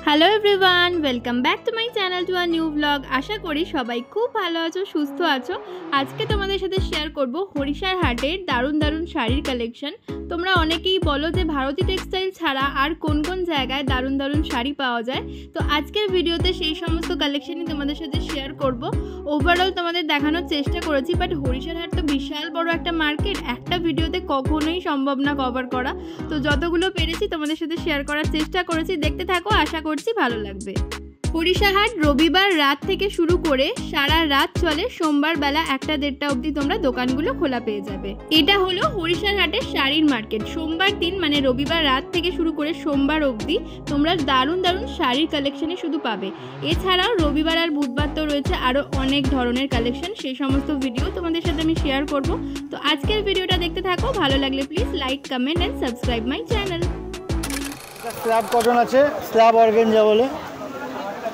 Hello everyone, welcome back to my channel to a new blog. আশা করি সবাই খুব ভালো আছো, সুস্থ আছো। আজকে তোমাদের সাথে শেয়ার করব হরিশার হাটের দারুণ দারুণ শাড়ির কালেকশন। তোমরা অনেকেই বলো যে ভারতী টেক্সটাইল ছাড়া আর কোন কোন জায়গায় দারুণ দারুণ শাড়ি পাওয়া যায়। তো আজকের ভিডিওতে সেই সমস্ত কালেকশনই তোমাদের সাথে শেয়ার করব। ওভারঅল তোমাদের দেখানোর চেষ্টা করেছি, বাট হরিশার হাট তো বিশাল বড় একটা মার্কেট, একটা ভিডিওতে কখনোই সম্ভব না কভার করা। তো যতগুলো পেরেছি তোমাদের সাথে শেয়ার করার চেষ্টা করেছি, দেখতে থাকো, আশা করছি ভালো লাগবে। হরিশার হাট রবিবার রাত থেকে শুরু করে সারা রাত চলে, সোমবার বেলা 1টা-1:30 অবধি তোমরা দোকানগুলো খোলা পেয়ে যাবে। এটা হলো হরিশার হাটের শাড়ির মার্কেট। সোমবার দিন মানে রবিবার রাত থেকে শুরু করে সোমবার অবধি তোমরা দারুণ দারুণ শাড়ির কালেকশনই শুধু পাবে। এছাড়াও রবিবার আর বুধবার তো রয়েছে আরও অনেক ধরনের কালেকশন, সেই সমস্ত ভিডিও তোমাদের সাথে আমি শেয়ার করব। তো আজকের ভিডিওটা দেখতে থাকো, ভালো লাগলে please like, comment and subscribe my channel. Slab cotton আছে, স্ল্যাব অর্গানজা বলে,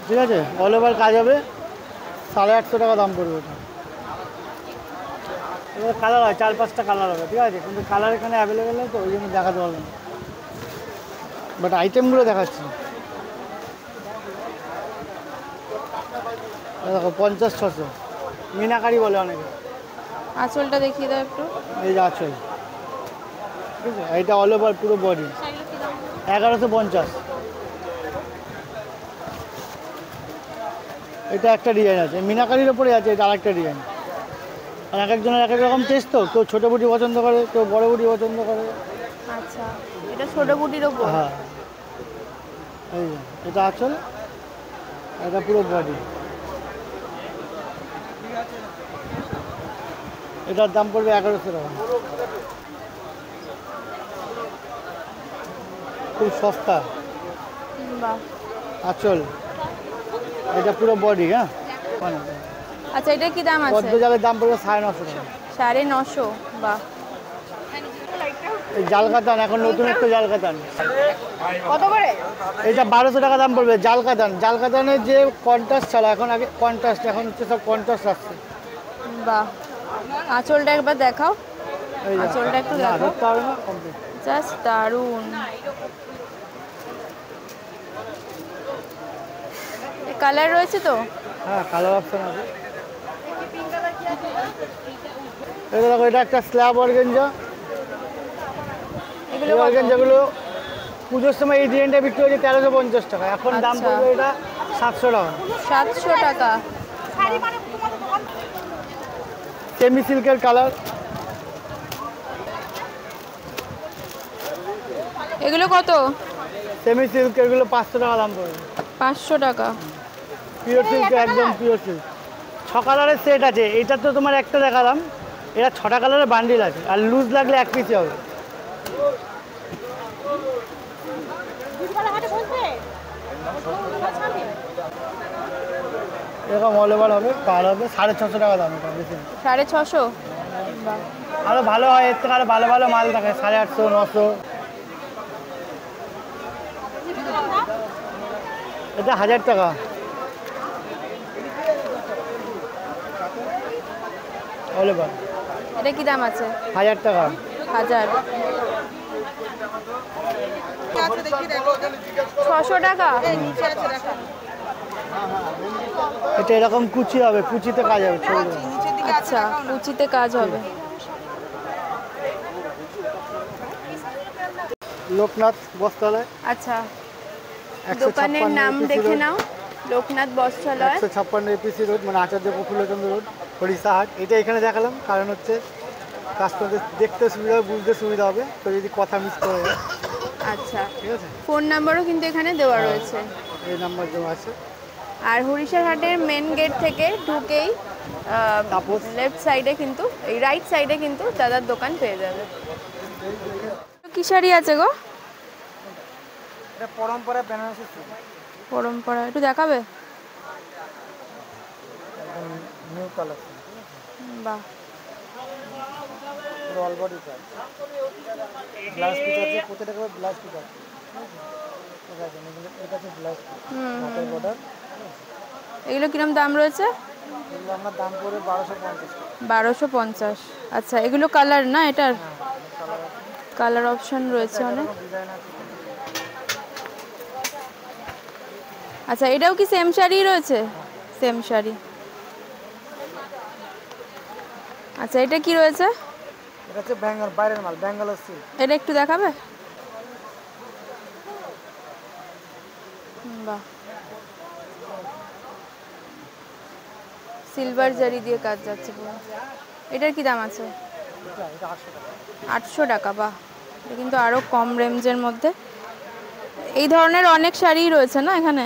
ঠিক আছে, অল ওভার কাজ হবে, 850 টাকা দাম পড়বে ওটা। এবার কালার হয় 4-5টা কালার হবে, ঠিক আছে, কিন্তু কালার এখানে অ্যাভেলেবেল নেই তো ওই জন্য দেখাতে পারলাম না, বাট আইটেমগুলো দেখাচ্ছি। দেখো 50-600 মিনাকারি বলে অনেকে। আঁচলটা দেখিয়ে দাও একটু। এই যে আঁচল, ঠিক আছে, এইটা অল ওভার পুরো বডি 1150। এটা একটা ডিজাইন আছে, মিনাকারির ওপরে আছে, এটা আরেকটা ডিজাইন। আর এক একজনের এক এক রকম টেস্ট, তো কেউ ছোটো বুটি পছন্দ করে, কেউ বড় বুটি পছন্দ করে। আচ্ছা, এটা ছোট বুটির ওপর। হ্যাঁ, এই যে এটা আঁচল, এটা পুরো বডি। এটার দাম পড়বে 1100 টাকা, খুব সস্তা। বাহ, আঁচল, এটা পুরো বডি। হ্যাঁ, আচ্ছা, এটা কি দাম আছে? পদ্ম জালের দাম পড়বে 950 টাকা। 950? বাহ। এই জাল কাতান, এখন নতুন একটা জাল কাতান, কত করে? এটা 1200 টাকা দাম পড়বে। জাল কাতান, জাল কাতানের যে কন্ট্রাস্ট ছাড়া, এখন আগে কন্ট্রাস্ট, এখন হচ্ছে সব কন্ট্রাস্ট আসছে। বাহ, আঁচলটা একবার দেখাও, এই যে আঁচলটা একটু দেখাও, ধরতে হবে না, কমপ্লিট। জাস্ট দারুণ। কালার রয়েছে তো? হ্যাঁ, কালার অপশন আছে। এটা দেখো, এটা একটা স্ল্যাব অর্গানজা। এই অর্গানজাগুলো পুজোর সময় এই ডিজাইনটা বিক্রি হয়েছে 1350 টাকা, এখন দাম পড়বে এটা 700 টাকা। 700 টাকা। সেমি সিল্কের কালার, এগুলো কত? সেমি সিল্কের গুলো 500 টাকা দাম পড়বে। 500 টাকা। পিওর সিল্ক, একদম পিওর সিল্ক। 6 কালারের সেট আছে, এটা তো তোমার একটা দেখালাম, এটা 6টা কালারের বান্ডিল আছে, আর লুজ লাগলে 1 পিসই হবে। এরকম অল ওভার হবে, কালার হবে, 650 টাকা দাম। এটা বেশি 650? আরো ভালো হয়, এর থেকে আরো ভালো ভালো মাল থাকে, 850, 900। এটা 1000 টাকা। অল ওভার এটা কি দাম আছে? 1000 টাকা। 1000? 600 টাকা? এটা এরকম কুচি হবে, কুচিতে কাজ হবে, ছবি। আচ্ছা, কুচিতে কাজ হবে। লোকনাথ বস্ত্রালয়। আচ্ছা, দোকানের নাম দেখে নাও, লোকনাথ বস্ত্রালয়, 156 এপিসি রোড, মানে আচার্য প্রফুল্লচন্দ্র রোড, হরিশা হাট। এটা এখানে দেখালাম কারণ হচ্ছে কাস্টমারদের দেখতে সুবিধা হবে, বুঝতে সুবিধা হবে, তো যদি কথা মিস করে যায়। আচ্ছা, ঠিক আছে, ফোন নাম্বারও কিন্তু এখানে দেওয়া রয়েছে, এই নাম্বার দেওয়া আছে। আর হরিশার হাটের মেন গেট থেকে ঢুকেই লেফট সাইডে কিন্তু, এই রাইট সাইডে কিন্তু দাদার দোকান পেয়ে যাবে। কি শাড়ি আছে গো? এটা পরম্পরা বেনারসি শাড়ি। পরম্পরা একটু দেখাবে? New collection. বাহ, অল বডি কাজ, ব্লাউজ পিস আছে, প্রত্যেকটা করে ব্লাউজ পিস আছে। ঠিক আছে, এটা হচ্ছে ব্লাউজ পিস, হাতের বর্ডার। এগুলো কিরকম দাম রয়েছে? এগুলো আমার দাম পড়বে 1250 টাকা। 1250? আচ্ছা, এগুলো কালার না এটার? কালার অপশন রয়েছে অনেক। আচ্ছা, এটাও কি সেম শাড়ি রয়েছে? সেম শাড়ি। আচ্ছা, এটা কি রয়েছে? এটা হচ্ছে ব্যাঙ্গালোর, বাইরের মাল, ব্যাঙ্গালোর সিল্ক। এটা একটু দেখাবে? বাহ, সিলভার জারি দিয়ে কাজ যাচ্ছে পুরো। এটার কি দাম আছে? এটা 800 টাকা। 800 টাকা। বাহ, এটা কিন্তু আরো কম রেঞ্জের মধ্যে। এই ধরনের অনেক শাড়ি রয়েছে না এখানে?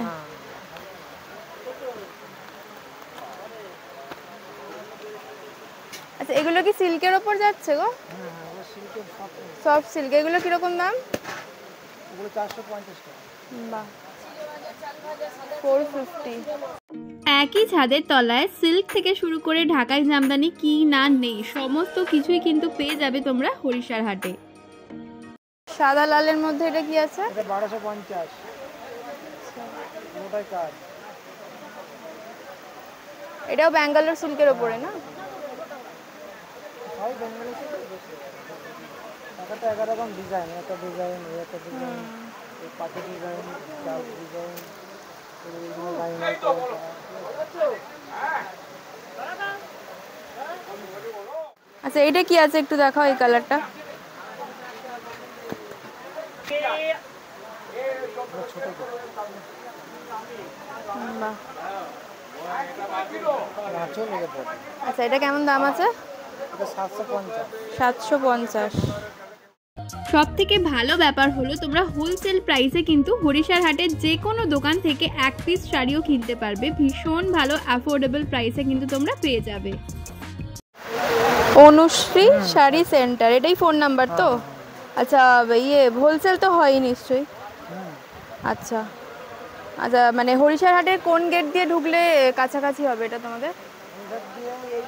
আচ্ছা, এগুলো কি সিল্কের ওপর যাচ্ছে গো? Soft silk. এগুলো কিরকম দাম? এগুলো 450 টাকা। বাহ, 450। একই ছাদের তলায় সিল্ক থেকে শুরু করে ঢাকাই জামদানি কি না নেই সমস্ত কিছুই কিন্তু পেয়ে যাবে তোমরা হরিশার হাটে। সাদা লালের মধ্যে এটা কি আছে? এটা 1250। ওটাই কাজ। এটাও ব্যাঙ্গালোর সিল্কের উপরে না? সবাই ব্যাঙ্গালোর সিল্ক। একটা 11 রকম ডিজাইন, একটা ডিজাইন, একটা ডিজাইন, এই পাটি ডিজাইন, চাল ডিজাইন, এই লাইনার করা। আচ্ছা, এটা কি আছে একটু দেখাও এই কালারটা। বাহ, আচ্ছা, এটা কেমন দাম আছে? এটা 750। 750। সব থেকে ভালো ব্যাপার হলো তোমরা হোলসেল প্রাইসে কিন্তু হরিশার হাটের যে কোনো দোকান থেকে এক পিস শাড়িও কিনতে পারবে। ভীষণ ভালো অ্যাফোর্ডেবল প্রাইসে কিন্তু তোমরা পেয়ে যাবে। অনুশ্রী শাড়ি সেন্টার, এটাই ফোন নাম্বার তো? আচ্ছা, ইয়ে হোলসেল তো হয় নিশ্চয়ই। আচ্ছা আচ্ছা, মানে হরিশার হাটের কোন গেট দিয়ে ঢুকলে কাছাকাছি হবে এটা তোমাদের?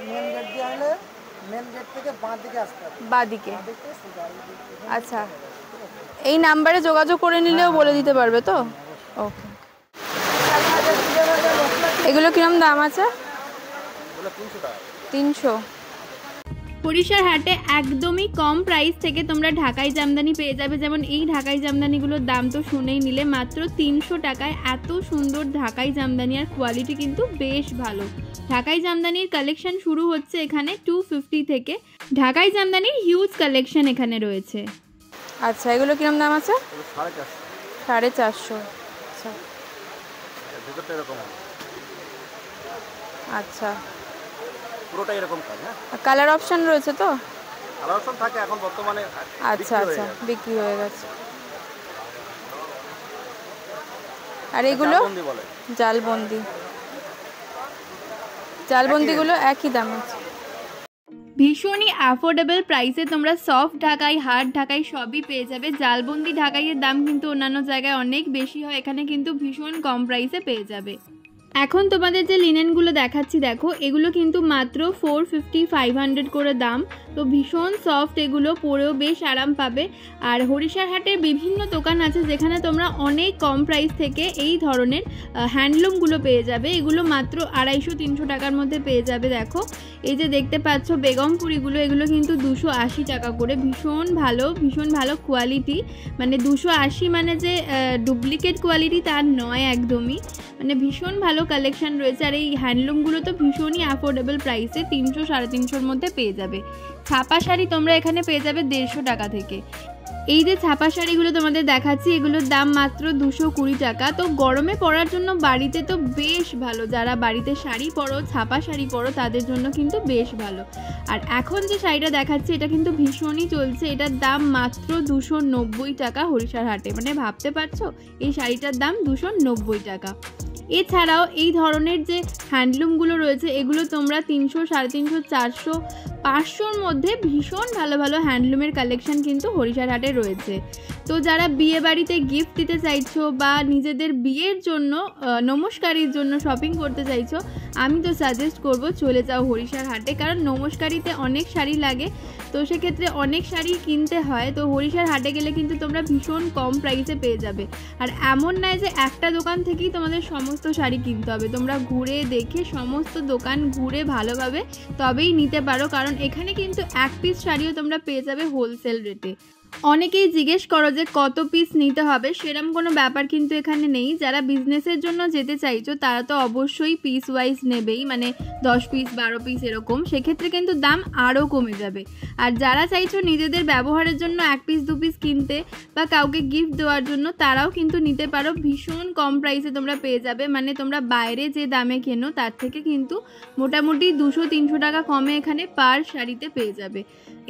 মেন গেট দিয়ে হলে মেন গেট থেকে বাঁ দিকে আসতে হবে। বাঁ দিকে। আচ্ছা, এই নাম্বারে যোগাযোগ করে নিলেও বলে দিতে পারবে তো? ওকে। এগুলো কিরম দাম আছে? 300 টাকা। 300। হরিশার হাটে একদমই কম প্রাইস থেকে তোমরা ঢাকাই জামদানি পেয়ে যাবে। যেমন এই ঢাকাই জামদানিগুলোর দাম তো শুনেই নিলে, মাত্র 300 টাকায় এত সুন্দর ঢাকাই জামদানি, আর কোয়ালিটি কিন্তু বেশ ভালো। ঢাকাই জামদানির কালেকশন শুরু হচ্ছে এখানে 250 থেকে। ঢাকাই জামদানির হিউজ কালেকশন এখানে রয়েছে। আচ্ছা, এগুলো কিরম দাম আছে? 450। আচ্ছা আচ্ছা, পুরোটা এরকম কাজ। হ্যাঁ, কালার অপশন রয়েছে তো? কালার অপশন থাকে এখন বর্তমানে। আচ্ছা আচ্ছা, বিক্রি হয়ে গেছে। আর এগুলো জালবন্দি। জালবন্দিগুলো একই দাম আছে। ভীষণই অ্যাফোর্ডেবল প্রাইসে তোমরা সফট ঢাকাই, হার্ড ঢাকাই সবই পেয়ে যাবে। জালবন্দি ঢাকাইয়ের দাম কিন্তু অন্যান্য জায়গায় অনেক বেশি হয়, এখানে কিন্তু ভীষণ কম প্রাইসে পেয়ে যাবে। এখন তোমাদের যে লিনেনগুলো দেখাচ্ছি দেখো, এগুলো কিন্তু মাত্র 450-500 করে দাম। তো ভীষণ সফট, এগুলো পরেও বেশ আরাম পাবে। আর হরিশার হাটের বিভিন্ন দোকান আছে যেখানে তোমরা অনেক কম প্রাইস থেকে এই ধরনের হ্যান্ডলুমগুলো পেয়ে যাবে। এগুলো মাত্র 250-300 টাকার মধ্যে পেয়ে যাবে। দেখো, এই যে দেখতে পাচ্ছ বেগমপুরিগুলো, এগুলো কিন্তু 280 টাকা করে। ভীষণ ভালো কোয়ালিটি, মানে 280 মানে যে ডুপ্লিকেট কোয়ালিটি তার নয় একদমই, মানে ভীষণ ভালো কালেকশন রয়েছে। আর এই হ্যান্ডলুমগুলো তো ভীষণই অ্যাফোর্ডেবল প্রাইসে 300-350 মধ্যে পেয়ে যাবে। ছাপা শাড়ি তোমরা এখানে পেয়ে যাবে 150 টাকা থেকে। এই যে ছাপা শাড়িগুলো তোমাদের দেখাচ্ছি, এগুলোর দাম মাত্র 220 টাকা। তো গরমে পরার জন্য বাড়িতে তো বেশ ভালো, যারা বাড়িতে শাড়ি পরো, ছাপা শাড়ি পরো, তাদের জন্য কিন্তু বেশ ভালো। আর এখন যে শাড়িটা দেখাচ্ছি এটা কিন্তু ভীষণই চলছে, এটার দাম মাত্র 290 টাকা হরিশার হাটে। মানে ভাবতে পারছো এই শাড়িটার দাম 290 টাকা। এছাড়াও এই ধরনের যে হ্যান্ডলুমগুলো রয়েছে, এগুলো তোমরা 300, 350, 400, 500-র মধ্যে ভীষণ ভালো হ্যান্ডলুমের কালেকশন কিন্তু হরিশার হাটে রয়েছে। তো যারা বিয়ে বাড়িতে গিফট দিতে চাইছো বা নিজেদের বিয়ের জন্য নমস্কারির জন্য শপিং করতে চাইছো, আমি তো সাজেস্ট করব চলে যাও হরিশার হাটে, কারণ নমস্কারিতে অনেক শাড়ি লাগে, তো সেক্ষেত্রে অনেক শাড়ি কিনতে হয়। তো হরিশার হাটে গেলে কিন্তু তোমরা ভীষণ কম প্রাইসে পেয়ে যাবে। আর এমন নয় যে একটা দোকান থেকেই তোমাদের সমস্ত শাড়ি কিনতে হবে, তোমরা ঘুরে দেখে সমস্ত দোকান ঘুরে ভালোভাবে তবেই নিতে পারো, কারণ এখানে কিন্তু এক পিস শাড়িও তোমরা পেয়ে যাবে হোলসেল রেটে। অনেকেই জিজ্ঞেস করো যে কত পিস নিতে হবে, সেরকম কোনো ব্যাপার কিন্তু এখানে নেই। যারা বিজনেসের জন্য যেতে চাইছো তারা তো অবশ্যই পিস ওয়াইজ নেবেই, মানে 10 পিস 12 পিস এরকম, সেক্ষেত্রে কিন্তু দাম আরও কমে যাবে। আর যারা চাইছো নিজেদের ব্যবহারের জন্য 1 পিস 2 পিস কিনতে বা কাউকে গিফট দেওয়ার জন্য, তারাও কিন্তু নিতে পারো। ভীষণ কম প্রাইসে তোমরা পেয়ে যাবে, মানে তোমরা বাইরে যে দামে কেনো তার থেকে কিন্তু মোটামুটি 200-300 টাকা কমে এখানে পার শাড়িতে পেয়ে যাবে।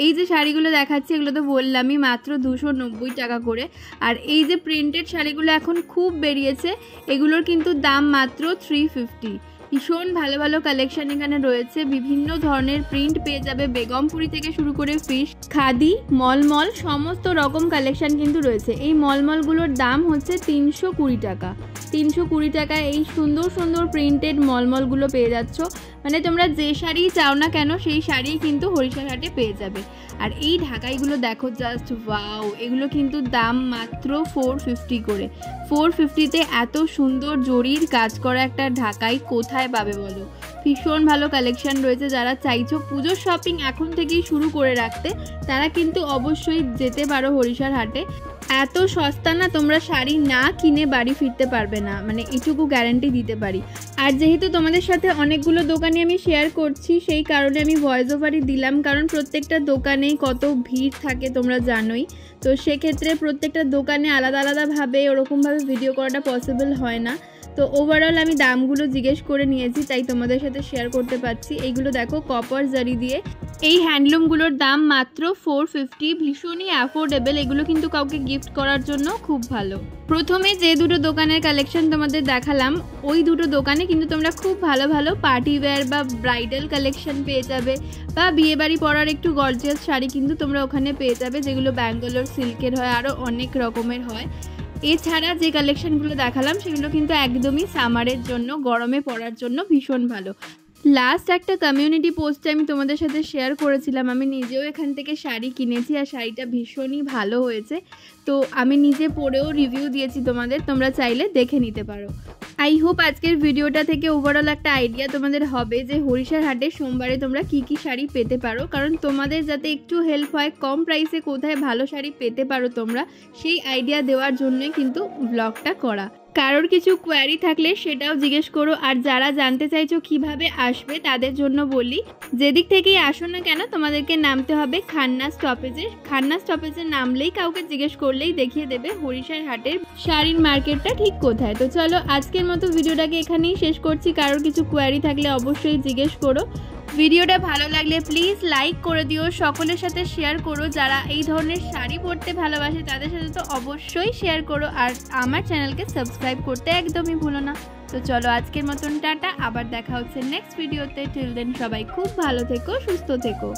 এই যে শাড়িগুলো দেখাচ্ছি এগুলো তো বললামই মাত্র 290 টাকা করে। আর এই যে প্রিন্টেড শাড়িগুলো এখন খুব বেরিয়েছে, এগুলোর কিন্তু দাম মাত্র 350। ভীষণ ভালো ভালো কালেকশন এখানে রয়েছে, বিভিন্ন ধরনের প্রিন্ট পেয়ে যাবে, বেগমপুরি থেকে শুরু করে ফিশ, খাদি, মলমল সমস্ত রকম কালেকশন কিন্তু রয়েছে। এই মলমলগুলোর দাম হচ্ছে 320 টাকা। 320 টাকায় এই সুন্দর সুন্দর প্রিন্টেড মলমলগুলো পেয়ে যাচ্ছ, মানে তোমরা যে শাড়ি চাও না কেন সেই শাড়ি কিন্তু হরিশার হাটে পেয়ে যাবে। আর এই ঢাকাইগুলো দেখো, জাস্ট ওয়াও, এগুলো কিন্তু দাম মাত্র 450 করে। 450-তে এত সুন্দর জরির কাজ করা একটা ঢাকাই কোথায় পাবে বলো? ভীষণ ভালো কালেকশন রয়েছে। যারা চাইছো পুজোর শপিং এখন থেকেই শুরু করে রাখতে, তারা কিন্তু অবশ্যই যেতে পারো হরিশার হাটে। এত সস্তা না, তোমরা শাড়ি না কিনে বাড়ি ফিরতে পারবে না, মানে এটুকু গ্যারান্টি দিতে পারি। আর যেহেতু তোমাদের সাথে অনেকগুলো দোকানে আমি শেয়ার করছি, সেই কারণে আমি ভয়েস ওভারই দিলাম, কারণ প্রত্যেকটা দোকানেই কত ভিড় থাকে তোমরা জানোই। তো সেক্ষেত্রে প্রত্যেকটা দোকানে আলাদা আলাদাভাবে ওরকমভাবে ভিডিও করাটা পসিবল হয় না। তো ওভারঅল আমি দামগুলো জিজ্ঞেস করে নিয়েছি, তাই তোমাদের সাথে শেয়ার করতে পারছি। এইগুলো দেখো কপার জারি দিয়ে, এই হ্যান্ডলুমগুলোর দাম মাত্র 450, ভীষণই অ্যাফোর্ডেবল। এগুলো কিন্তু কাউকে গিফট করার জন্য খুব ভালো। প্রথমে যে দুটো দোকানের কালেকশন তোমাদের দেখালাম, ওই দুটো দোকানে কিন্তু তোমরা খুব ভালো ভালো পার্টি ওয়্যার বা ব্রাইডাল কালেকশন পেয়ে যাবে, বা বিয়েবাড়ি পরার একটু গর্জিয়াস শাড়ি কিন্তু তোমরা ওখানে পেয়ে যাবে, যেগুলো ব্যাঙ্গালোর সিল্কের হয়, আরও অনেক রকমের হয়। এছাড়া যে কালেকশনগুলো দেখালাম সেগুলো কিন্তু একদমই সামারের জন্য, গরমে পরার জন্য ভীষণ ভালো। লাস্ট একটা কমিউনিটি পোস্টে আমি তোমাদের সাথে শেয়ার করেছিলাম, আমি নিজেও এখান থেকে শাড়ি কিনেছি আর শাড়িটা ভীষণই ভালো হয়েছে। তো আমি নিজে পরেও রিভিউ দিয়েছি তোমাদের, তোমরা চাইলে দেখে নিতে পারো। আই হোপ আজকের ভিডিওটা থেকে ওভারঅল একটা আইডিয়া তোমাদের হবে যে হরিশার হাটে সোমবারে তোমরা কি কি শাড়ি পেতে পারো, কারণ তোমাদের যাতে একটু হেল্প হয়, কম প্রাইসে কোথায় ভালো শাড়ি পেতে পারো তোমরা, সেই আইডিয়া দেওয়ার জন্যই কিন্তু ব্লগটা করা। কারোর কিছু কোয়ারি থাকলে সেটাও জিজ্ঞেস করো। আর যারা জানতে চাইছো কিভাবে আসবে তাদের জন্য বলি, যেদিক থেকেই আসো না কেন তোমাদেরকে নামতে হবে খান্না স্টপেজে। খান্না স্টপেজে নামলেই কাউকে জিজ্ঞেস করলেই দেখিয়ে দেবে হরিশার হাটের শাড়ির মার্কেটটা ঠিক কোথায়। তো চলো আজকের মতো ভিডিওটাকে এখানেই শেষ করছি। কারোর কিছু কোয়ারি থাকলে অবশ্যই জিজ্ঞেস করো। ভিডিওটা ভালো লাগলে প্লিজ লাইক করে দিও, সকলের সাথে শেয়ার করো। যারা এই ধরনের শাড়ি পরতে ভালোবাসে তাদের সাথে তো অবশ্যই শেয়ার করো, আর আমার চ্যানেলকে সাবস্ক্রাইব করতে একদমই ভুলো না। তো চলো আজকের মতন টাটা, আবার দেখা হচ্ছে নেক্সট ভিডিওতে। টিল দেন সবাই খুব ভালো থেকো, সুস্থ থেকো।